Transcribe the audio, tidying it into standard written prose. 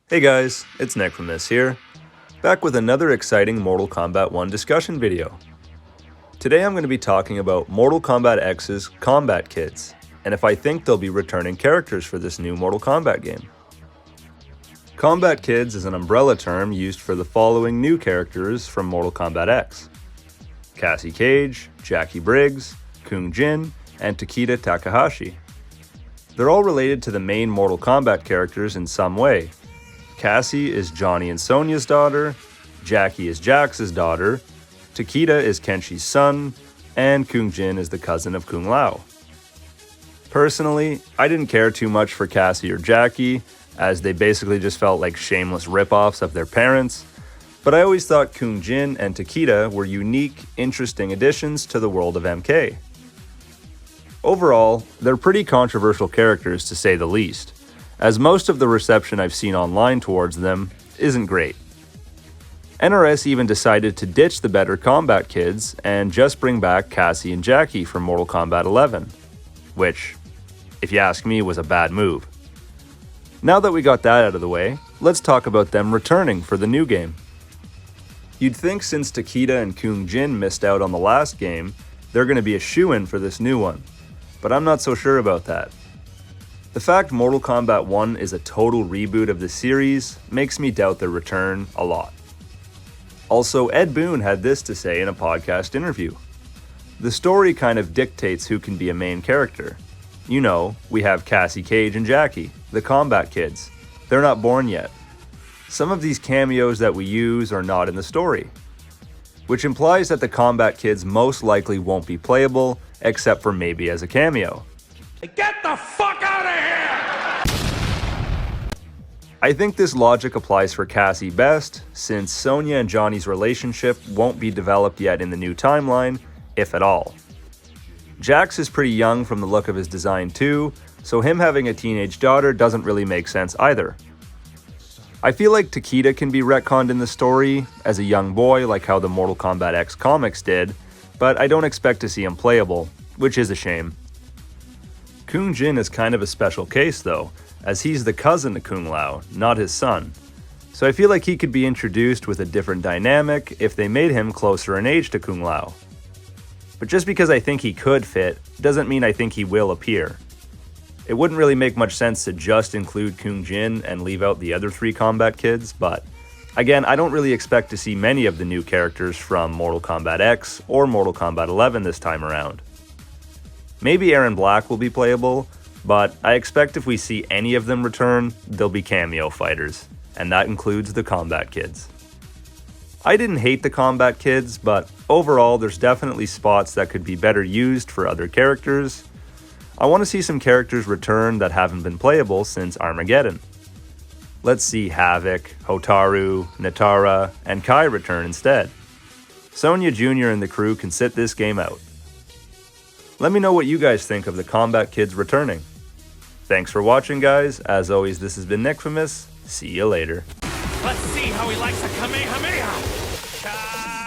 Hey guys, it's Nick here, back with another exciting Mortal Kombat 1 discussion video. Today I'm going to be talking about Mortal Kombat X's Kombat Kids, and if I think they'll be returning characters for this new Mortal Kombat game. Kombat Kids is an umbrella term used for the following new characters from Mortal Kombat X: Cassie Cage, Jackie Briggs, Kung Jin, and Takeda Takahashi. They're all related to the main Mortal Kombat characters in some way. Cassie is Johnny and Sonya's daughter, Jackie is Jax's daughter, Takeda is Kenshi's son, and Kung Jin is the cousin of Kung Lao. Personally, I didn't care too much for Cassie or Jackie, as they basically just felt like shameless ripoffs of their parents, but I always thought Kung Jin and Takeda were unique, interesting additions to the world of MK. Overall, they're pretty controversial characters to say the least, as most of the reception I've seen online towards them isn't great. NRS even decided to ditch the better Kombat Kids and just bring back Cassie and Jackie from Mortal Kombat 11, which, if you ask me, was a bad move. Now that we got that out of the way, let's talk about them returning for the new game. You'd think since Takeda and Kung Jin missed out on the last game, they're going to be a shoo-in for this new one, but I'm not so sure about that. The fact Mortal Kombat 1 is a total reboot of the series makes me doubt their return a lot. Also, Ed Boon had this to say in a podcast interview. The story kind of dictates who can be a main character. You know, we have Cassie Cage and Jackie, the Kombat Kids. They're not born yet. Some of these cameos that we use are not in the story, which implies that the Kombat Kids most likely won't be playable, except for maybe as a cameo. Get the fuck out of here! I think this logic applies for Cassie best, since Sonya and Johnny's relationship won't be developed yet in the new timeline, if at all. Jax is pretty young from the look of his design too, so him having a teenage daughter doesn't really make sense either. I feel like Takeda can be retconned in the story as a young boy like how the Mortal Kombat X comics did, but I don't expect to see him playable, which is a shame. Kung Jin is kind of a special case though, as he's the cousin to Kung Lao, not his son. So I feel like he could be introduced with a different dynamic if they made him closer in age to Kung Lao. But just because I think he could fit, doesn't mean I think he will appear. It wouldn't really make much sense to just include Kung Jin and leave out the other three Kombat Kids, but again, I don't really expect to see many of the new characters from Mortal Kombat X or Mortal Kombat 11 this time around. Maybe Aaron Black will be playable, but I expect if we see any of them return, they'll be cameo fighters, and that includes the Kombat Kids. I didn't hate the Kombat Kids, but overall there's definitely spots that could be better used for other characters. I want to see some characters return that haven't been playable since Armageddon. Let's see Havoc, Hotaru, Natara, and Kai return instead. Sonya Jr. and the crew can sit this game out. Let me know what you guys think of the Kombat Kids returning. Thanks for watching, guys. As always, this has been Nick. See you later. Let's see how he likes a Kamehameha!